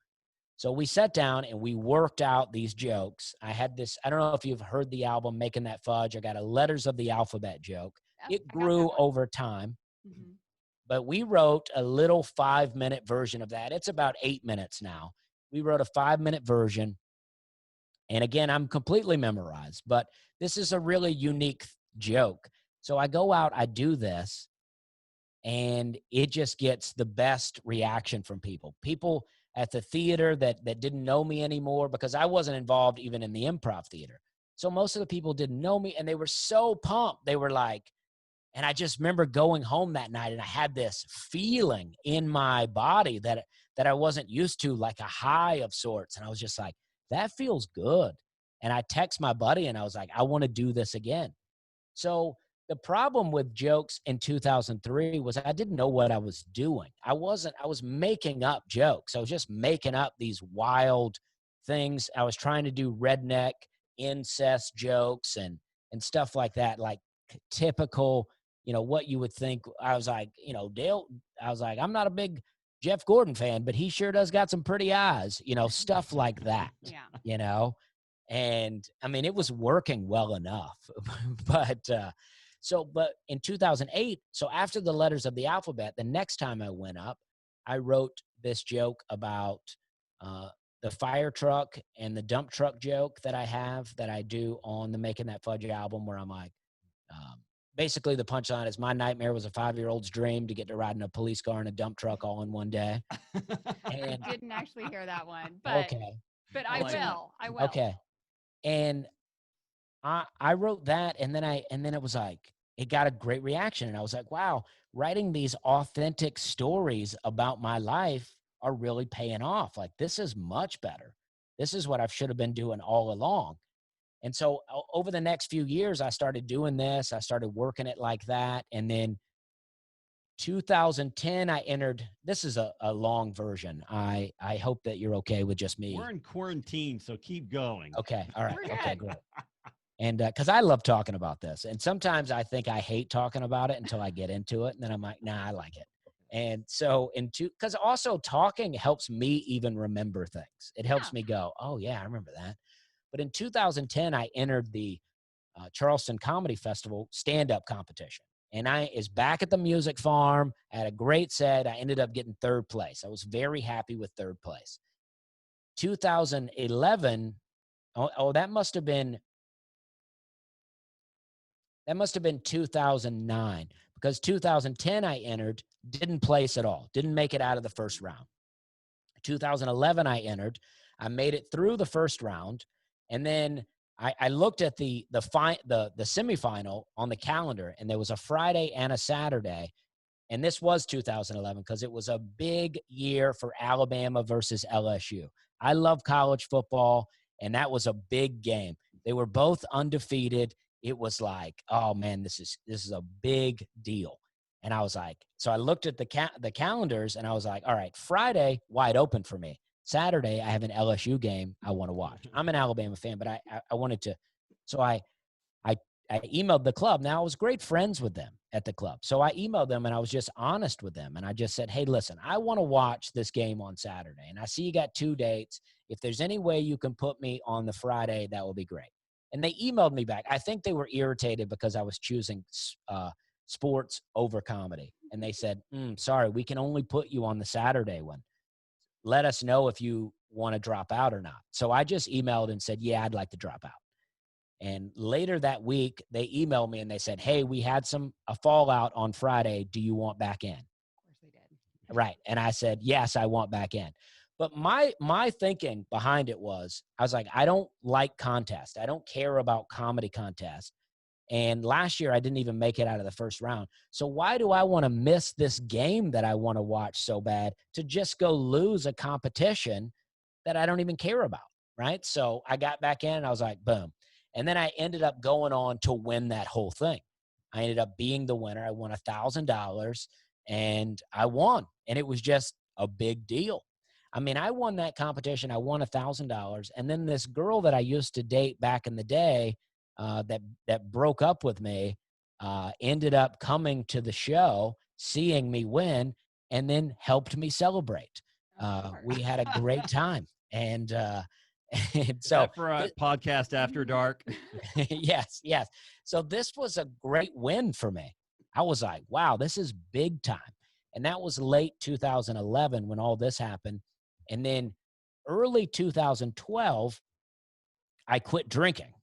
So we sat down and we worked out these jokes. I had this, I don't know if you've heard the album Making That Fudge. I got a Letters of the Alphabet joke. It grew over time. Mm-hmm. But we wrote a little 5-minute version of that. It's about 8 minutes now. We wrote a 5-minute version. And again, I'm completely memorized, but this is a really unique joke. So I go out, I do this, and it just gets the best reaction from people. People at the theater that didn't know me anymore, because I wasn't involved even in the Improv Theater. So most of the people didn't know me, and they were so pumped. They were like, and I just remember going home that night, and I had this feeling in my body that I wasn't used to, like a high of sorts. And I was just like, that feels good. And I text my buddy, and I was like, I want to do this again. So the problem with jokes in 2003 was I didn't know what I was doing. I was making up jokes. I was just making up these wild things. I was trying to do redneck incest jokes and stuff like that, like typical, what you would think. I was like, Dale, I was like, I'm not a big Jeff Gordon fan, but he sure does got some pretty eyes, stuff like that. Yeah. And I mean, it was working well enough, but in 2008, so after the Letters of the Alphabet, the next time I went up, I wrote this joke about the fire truck and the dump truck joke that I do on the Making That Fudge album, where I'm like, basically the punchline is, my nightmare was a 5-year-old's dream to get to ride in a police car and a dump truck all in one day. And I didn't actually hear that one, but okay. But I will. Okay. And I wrote that, and then it was like, it got a great reaction. And I was like, wow, writing these authentic stories about my life are really paying off. Like, this is much better. This is what I should have been doing all along. And so over the next few years, I started doing this. I started working it like that. And then 2010, I entered, this is a long version. I hope that you're okay with just me. We're in quarantine, so keep going. Okay. All right. We're Okay, good. great. And because I love talking about this. And sometimes I think I hate talking about it until I get into it. And then I'm like, nah, I like it. And so because also talking helps me even remember things. It helps me go, oh yeah, I remember that. But in 2010, I entered the Charleston Comedy Festival stand-up competition. And I is back at the Music Farm. I had a great set. I ended up getting third place. I was very happy with third place. 2011, that must have been 2009, because 2010 I entered, didn't place at all, didn't make it out of the first round. 2011 I entered, I made it through the first round, and then I looked at the semifinal on the calendar, and there was a Friday and a Saturday, and this was 2011 because it was a big year for Alabama versus LSU. I love college football, and that was a big game. They were both undefeated. It was like, oh man, this is a big deal. And I was like, so I looked at the calendars, and I was like, all right, Friday, wide open for me. Saturday, I have an LSU game I want to watch. I'm an Alabama fan, but I wanted to. So I emailed the club. Now, I was great friends with them at the club. So I emailed them, and I was just honest with them. And I just said, hey, listen, I want to watch this game on Saturday. And I see you got 2 dates. If there's any way you can put me on the Friday, that will be great. And they emailed me back. I think they were irritated because I was choosing sports over comedy. And they said, sorry, we can only put you on the Saturday one. Let us know if you want to drop out or not. So I just emailed and said, yeah, I'd like to drop out. And later that week, they emailed me and they said, hey, we had a fallout on Friday. Do you want back in? Of course they did. Right. And I said, yes, I want back in. But my thinking behind it was, I was like, I don't like contests. I don't care about comedy contests. And last year, I didn't even make it out of the first round. So why do I want to miss this game that I want to watch so bad to just go lose a competition that I don't even care about, right? So I got back in, and I was like, boom. And then I ended up going on to win that whole thing. I ended up being the winner. I won $1,000, and I won. And it was just a big deal. I mean, I won that competition. I won $1,000. And then this girl that I used to date back in the day, that broke up with me, ended up coming to the show, seeing me win, and then helped me celebrate. We had a great time. And so for a podcast after dark. yes. So this was a great win for me. I was like, wow, this is big time. And that was late 2011 when all this happened. And then early 2012, I quit drinking,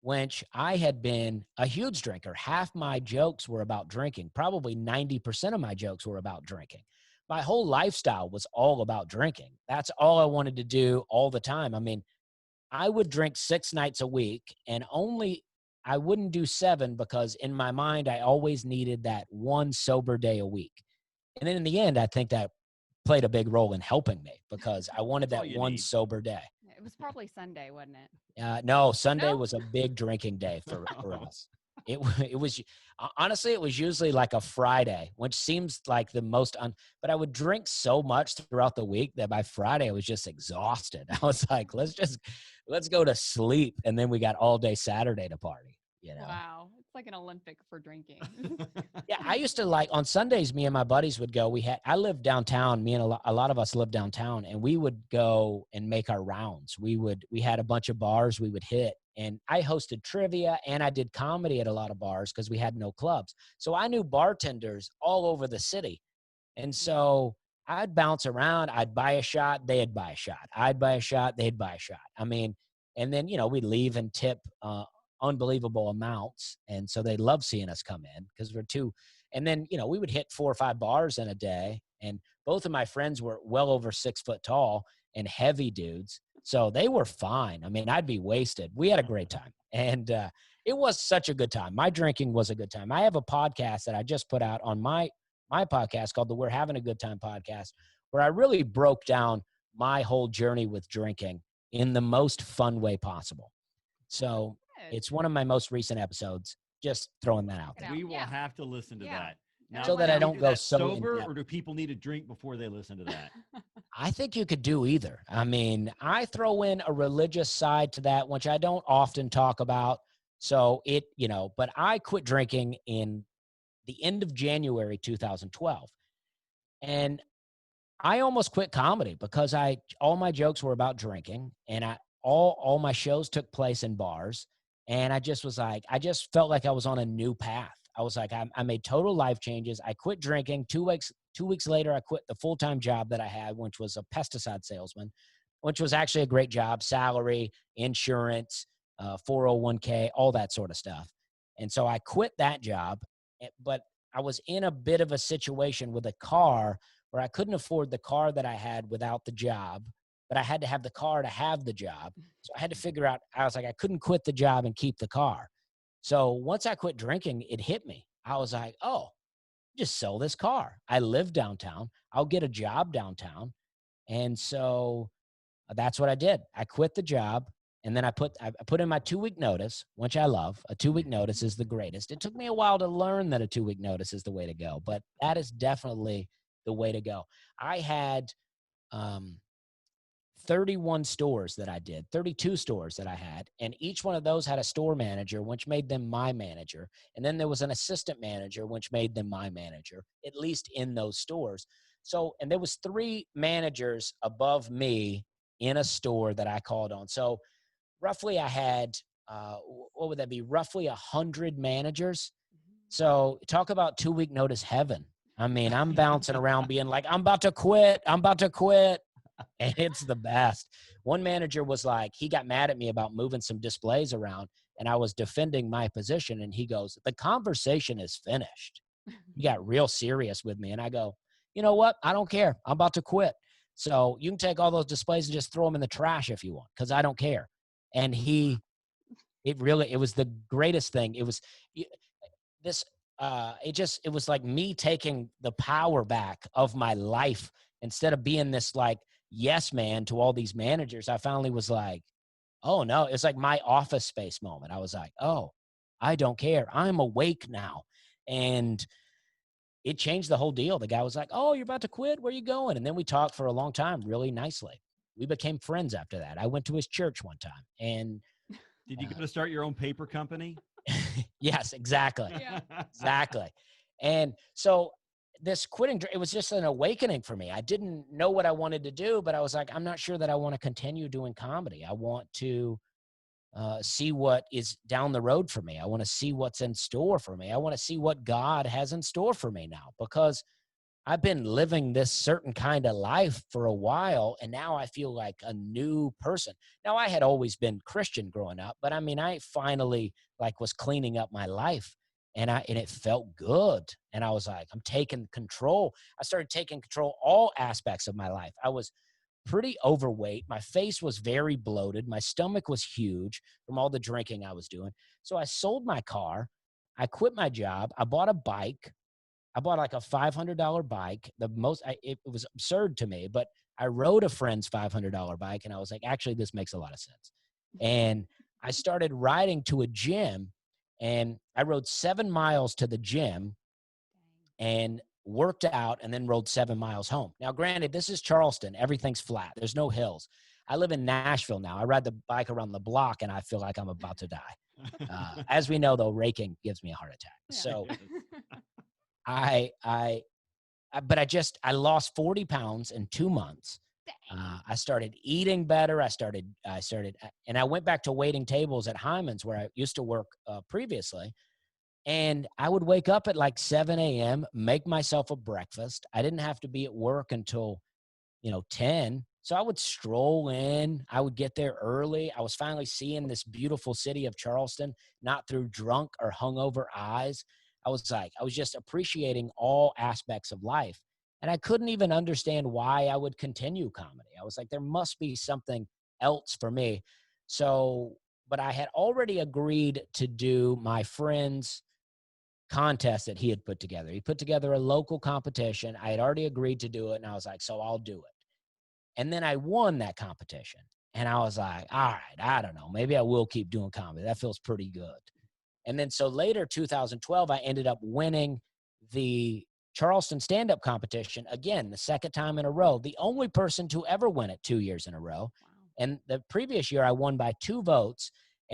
which I had been a huge drinker. Half my jokes were about drinking. Probably 90% of my jokes were about drinking. My whole lifestyle was all about drinking. That's all I wanted to do all the time. I mean, I would drink 6 nights a week, and I wouldn't do 7 because in my mind, I always needed that one sober day a week. And then in the end, I think that played a big role in helping me because I wanted that one sober day. It was probably Sunday, wasn't it? No, Sunday was a big drinking day for us. It was honestly, it was usually like a Friday, which seems like the most but I would drink so much throughout the week that by Friday I was just exhausted. I was like, let's go to sleep. And then we got all day Saturday to party, you know? Wow. It's like an Olympic for drinking. Yeah. I used to on Sundays, me and my buddies would go, I lived downtown. Me and a lot of us lived downtown, and we would go and make our rounds. We had a bunch of bars we would hit. And I hosted trivia, and I did comedy at a lot of bars because we had no clubs. So I knew bartenders all over the city. And so I'd bounce around. I'd buy a shot. They'd buy a shot. I'd buy a shot. They'd buy a shot. I mean, and then, we'd leave and tip unbelievable amounts. And so they love seeing us come in because we're two. And then, we would hit 4 or 5 bars in a day. And both of my friends were well over 6 foot tall and heavy dudes. So they were fine. I mean, I'd be wasted. We had a great time. And it was such a good time. My drinking was a good time. I have a podcast that I just put out on my podcast called the We're Having a Good Time podcast, where I really broke down my whole journey with drinking in the most fun way possible. So it's one of my most recent episodes. Just throwing that out there. We will have to listen to that. Now, so that I don't go so sober, or do people need a drink before they listen to that? I think you could do either. I mean, I throw in a religious side to that, which I don't often talk about. So but I quit drinking in the end of January 2012. And I almost quit comedy because all my jokes were about drinking, and all my shows took place in bars. And I just felt like I was on a new path. I was like, I made total life changes. I quit drinking. 2 weeks later, I quit the full-time job that I had, which was a pesticide salesman, which was actually a great job, salary, insurance, 401k, all that sort of stuff. And so I quit that job, but I was in a bit of a situation with a car where I couldn't afford the car that I had without the job, but I had to have the car to have the job. So I had to figure out, I was like, I couldn't quit the job and keep the car. So once I quit drinking, it hit me. I was like, oh, just sell this car. I live downtown. I'll get a job downtown. And so that's what I did. I quit the job. And then I put in my 2-week notice, which I love. A 2-week notice is the greatest. It took me a while to learn that a 2-week notice is the way to go, but that is definitely the way to go. I had 31 stores that I did, 32 stores that I had, and each one of those had a store manager, which made them my manager. And then there was an assistant manager, which made them my manager, at least in those stores. So, and there was 3 managers above me in a store that I called on. So roughly I had, what would that be? Roughly 100 managers. So talk about 2-week notice heaven. I mean, I'm bouncing around being like, I'm about to quit. And it's the best. One manager was like, he got mad at me about moving some displays around, and I was defending my position. And he goes, the conversation is finished. He got real serious with me. And I go, you know what? I don't care. I'm about to quit. So you can take all those displays and just throw them in the trash if you want, because I don't care. And it was the greatest thing. It was it was like me taking the power back of my life. Instead of being this like yes man to all these managers, I finally was like, oh no, it's like my Office Space moment. I was like, oh, I don't care. I'm awake now. And it changed the whole deal. The guy was like, oh, you're about to quit? Where are you going? And then we talked for a long time, really nicely. We became friends after that. I went to his church one time. And did you go to start your own paper company? Yes, exactly. Yeah. Exactly. And so this quitting, it was just an awakening for me. I didn't know what I wanted to do, but I was like, I'm not sure that I want to continue doing comedy. I want to see what is down the road for me. I want to see what's in store for me. I want to see what God has in store for me now, because I've been living this certain kind of life for a while, and now I feel like a new person. Now, I had always been Christian growing up, but I mean, I finally was cleaning up my life, and it felt good. And I was like, I'm taking control. I started taking control all aspects of my life. I was pretty overweight. My face was very bloated. My stomach was huge from all the drinking I was doing. So I sold my car. I quit my job. I bought a bike. I bought like a $500 bike. It was absurd to me, but I rode a friend's $500 bike, and I was like, actually, this makes a lot of sense. And I started riding to a gym, and I rode 7 miles to the gym and worked out, and then rode 7 miles home. Now, granted, this is Charleston. Everything's flat. There's no hills. I live in Nashville now. I ride the bike around the block, and I feel like I'm about to die. As we know, though, raking gives me a heart attack. Yeah. So I lost 40 pounds in 2 months. I started eating better. And I went back to waiting tables at Hyman's, where I used to work previously. And I would wake up at like 7 a.m., make myself a breakfast. I didn't have to be at work until, 10. So I would stroll in. I would get there early. I was finally seeing this beautiful city of Charleston, not through drunk or hungover eyes. I was just appreciating all aspects of life. And I couldn't even understand why I would continue comedy. I was like, there must be something else for me. So, but I had already agreed to do my friend's contest that he had put together. He put together a local competition. I had already agreed to do it, and I was like, so I'll do it. And then I won that competition. And I was like, all right, I don't know. Maybe I will keep doing comedy. That feels pretty good. And then so later, 2012, I ended up winning the Charleston stand-up competition. Again, the second time in a row, the only person to ever win it 2 years in a row. Wow. And the previous year I won by 2 votes.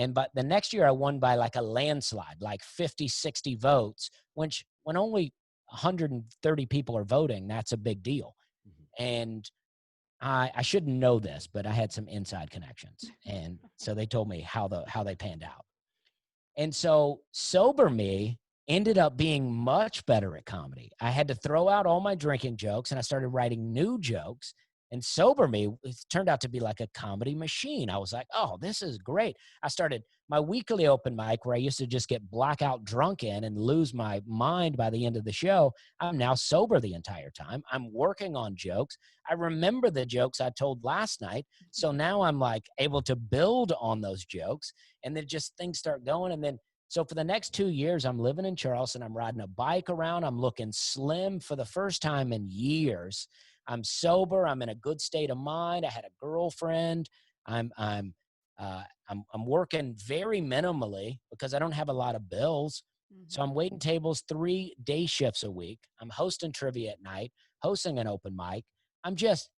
But the next year I won by like a landslide, like 50, 60 votes, which when only 130 people are voting, that's a big deal. Mm-hmm. And I shouldn't know this, but I had some inside connections. And so they told me how they panned out. And so sober me ended up being much better at comedy. I had to throw out all my drinking jokes and I started writing new jokes. And sober me, it turned out to be like a comedy machine. I was like, oh, this is great. I started my weekly open mic where I used to just get blackout drunk in and lose my mind by the end of the show. I'm now sober the entire time. I'm working on jokes. I remember the jokes I told last night. So now I'm like able to build on those jokes, and then just things start going. And then, so for the next 2 years, I'm living in Charleston. I'm riding a bike around. I'm looking slim for the first time in years. I'm sober. I'm in a good state of mind. I had a girlfriend. I'm working very minimally because I don't have a lot of bills. Mm-hmm. So I'm waiting tables 3 day shifts a week. I'm hosting trivia at night, hosting an open mic.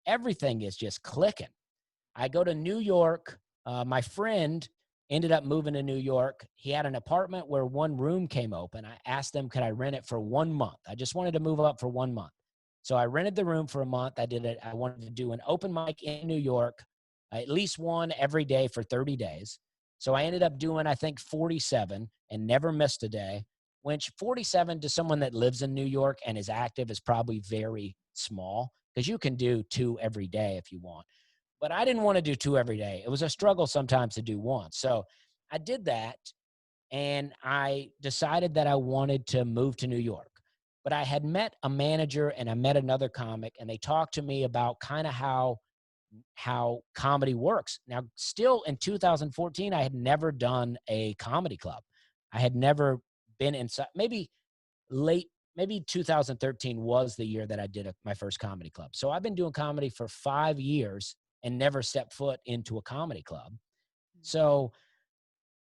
Everything is just clicking. I go to New York. My friend ended up moving to New York. He had an apartment where 1 room came open. I asked him, could I rent it for 1 month? I just wanted to move up for 1 month. So I rented the room for a month. I wanted to do an open mic in New York, at least one every day for 30 days. So I ended up doing, I think, 47 and never missed a day, which 47 to someone that lives in New York and is active is probably very small, because you can do 2 every day if you want. But I didn't want to do 2 every day. It was a struggle sometimes to do 1. So I did that, and I decided that I wanted to move to New York. But I had met a manager and I met another comic, and they talked to me about kind of how comedy works. Now, still in 2014, I had never done a comedy club. I had never been inside. Maybe 2013 was the year that I did my first comedy club. So I've been doing comedy for 5 years and never stepped foot into a comedy club. So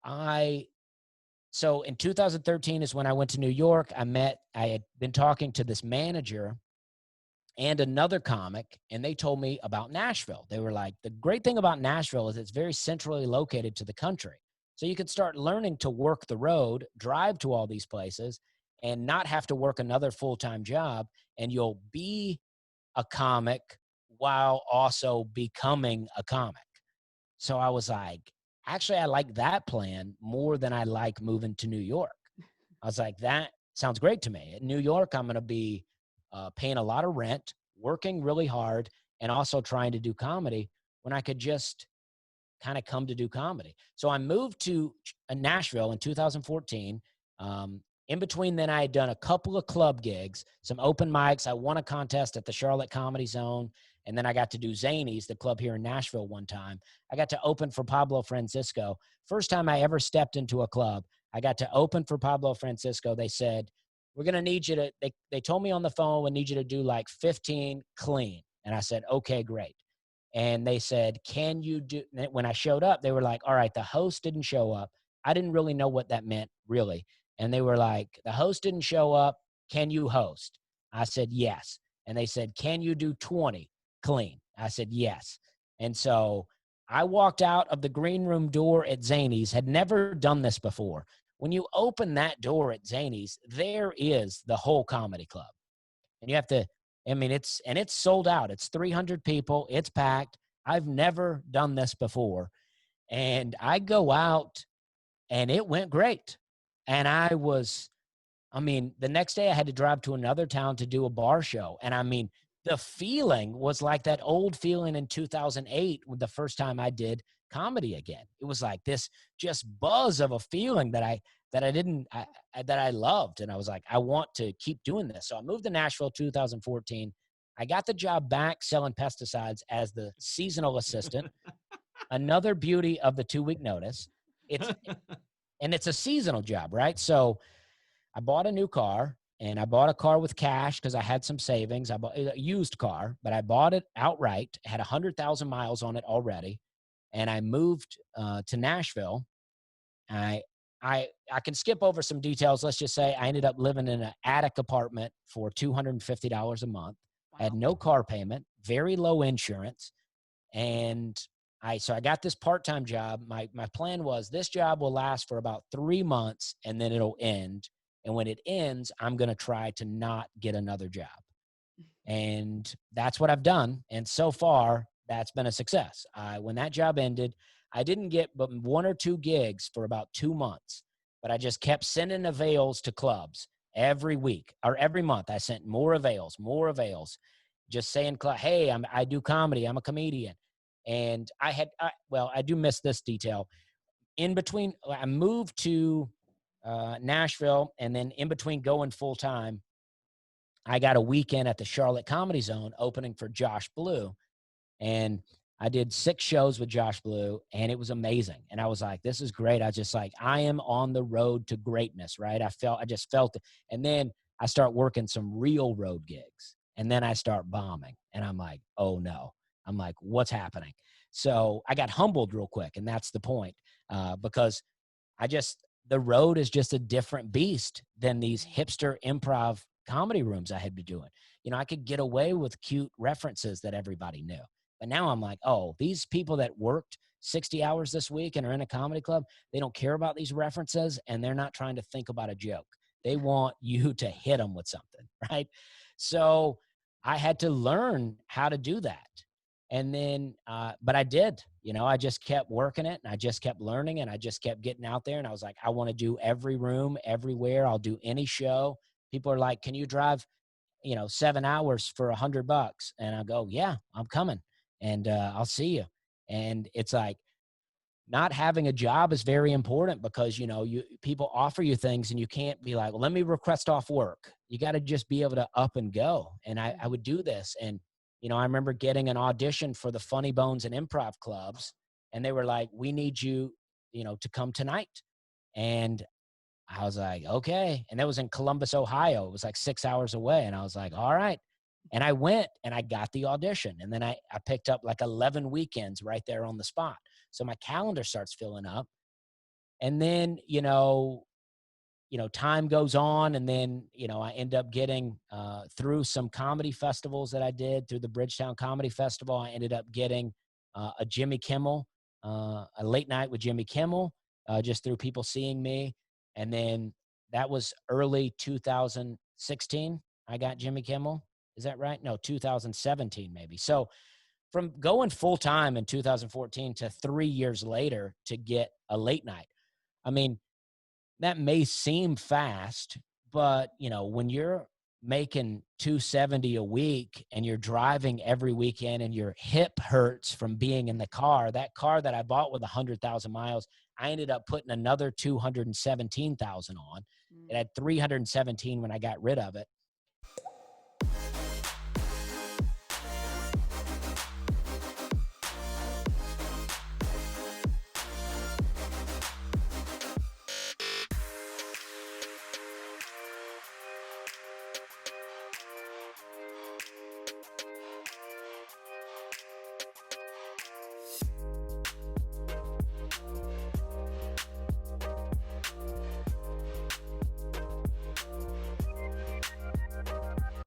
in 2013 is when I went to New York. I had been talking to this manager and another comic, and they told me about Nashville. They were like, the great thing about Nashville is it's very centrally located to the country. So you could start learning to work the road, drive to all these places, and not have to work another full-time job, and you'll be a comic while also becoming a comic. So I was like, actually, I like that plan more than I like moving to New York. I was like, that sounds great to me. In New York, I'm going to be paying a lot of rent, working really hard, and also trying to do comedy when I could just kind of come to do comedy. So I moved to Nashville in 2014. In between then, I had done a couple of club gigs, some open mics. I won a contest at the Charlotte Comedy Zone. And then I got to do Zany's, the club here in Nashville, one time. I got to open for Pablo Francisco. First time I ever stepped into a club, I got to open for Pablo Francisco. They said, we're going to need you to, they told me on the phone, we need you to do like 15 clean. And I said, okay, great. And they said, can you do, when I showed up, they were like, all right, the host didn't show up. I didn't really know what that meant, really. And they were like, the host didn't show up. Can you host? I said, yes. And they said, can you do 20 clean? I said, yes. And so I walked out of the green room door at Zany's, had never done this before. When you open that door at Zany's, there is the whole comedy club. And you have to, I mean, it's sold out. It's 300 people. It's packed. I've never done this before. And I go out and it went great. And the next day I had to drive to another town to do a bar show. And I mean, the feeling was like that old feeling in 2008 when the first time I did comedy again. It was like this just buzz of a feeling that I loved. And I was like, I want to keep doing this. So I moved to Nashville 2014. I got the job back selling pesticides as the seasonal assistant. Another beauty of the 2-week notice. It's a seasonal job, right? So I bought a new car, and I bought a car with cash because I had some savings. I bought a used car, but I bought it outright. It had 100,000 miles on it already. and I moved to Nashville. I can skip over some details. Let's just say I ended up living in an attic apartment for $250 a month. Wow. I had no car payment, very low insurance. And so I got this part-time job. My plan was this job will last for about 3 months and then it'll end. And when it ends, I'm going to try to not get another job. And that's what I've done. And so far, that's been a success. When that job ended, I didn't get but 1 or 2 gigs for about 2 months, but I just kept sending avails to clubs every week or every month. I sent more avails, just saying, hey, I do comedy. I'm a comedian. And I do miss this detail. In between, I moved to Nashville, and then in between going full time, I got a weekend at the Charlotte Comedy Zone opening for Josh Blue. And I did 6 shows with Josh Blue, and it was amazing. And I was like, this is great. I am on the road to greatness, right? I just felt it. And then I start working some real road gigs, and then I start bombing. And I'm like, oh no. I'm like, what's happening? So I got humbled real quick. And that's the point, because the road is just a different beast than these hipster improv comedy rooms I had been doing. I could get away with cute references that everybody knew. But now I'm like, oh, these people that worked 60 hours this week and are in a comedy club, they don't care about these references, and they're not trying to think about a joke. They want you to hit them with something, right? So I had to learn how to do that. And then, but I did, I just kept working it, and I just kept learning, and I just kept getting out there. And I was like, I want to do every room, everywhere. I'll do any show. People are like, can you drive, 7 hours for $100? And I go, yeah, I'm coming, and I'll see you. And it's like, not having a job is very important, because, people offer you things and you can't be like, well, let me request off work. You got to just be able to up and go. And I would do this. And, I remember getting an audition for the Funny Bones and Improv clubs, and they were like, we need you, to come tonight. And I was like, okay. And that was in Columbus, Ohio. It was like 6 hours away. And I was like, all right. And I went and I got the audition. And then I picked up like 11 weekends right there on the spot. So my calendar starts filling up. And then, time goes on. And then, I end up getting through some comedy festivals that I did, through the Bridgetown Comedy Festival. I ended up getting a Jimmy Kimmel, a late night with Jimmy Kimmel, just through people seeing me. And then that was early 2016. I got Jimmy Kimmel. Is that right? No, 2017 maybe. So from going full time in 2014 to 3 years later to get a late night, I mean, that may seem fast, but when you're making $270 a week and you're driving every weekend and your hip hurts from being in the car, that car that I bought with 100,000 miles, I ended up putting another 217,000 on. It had 317 when I got rid of it.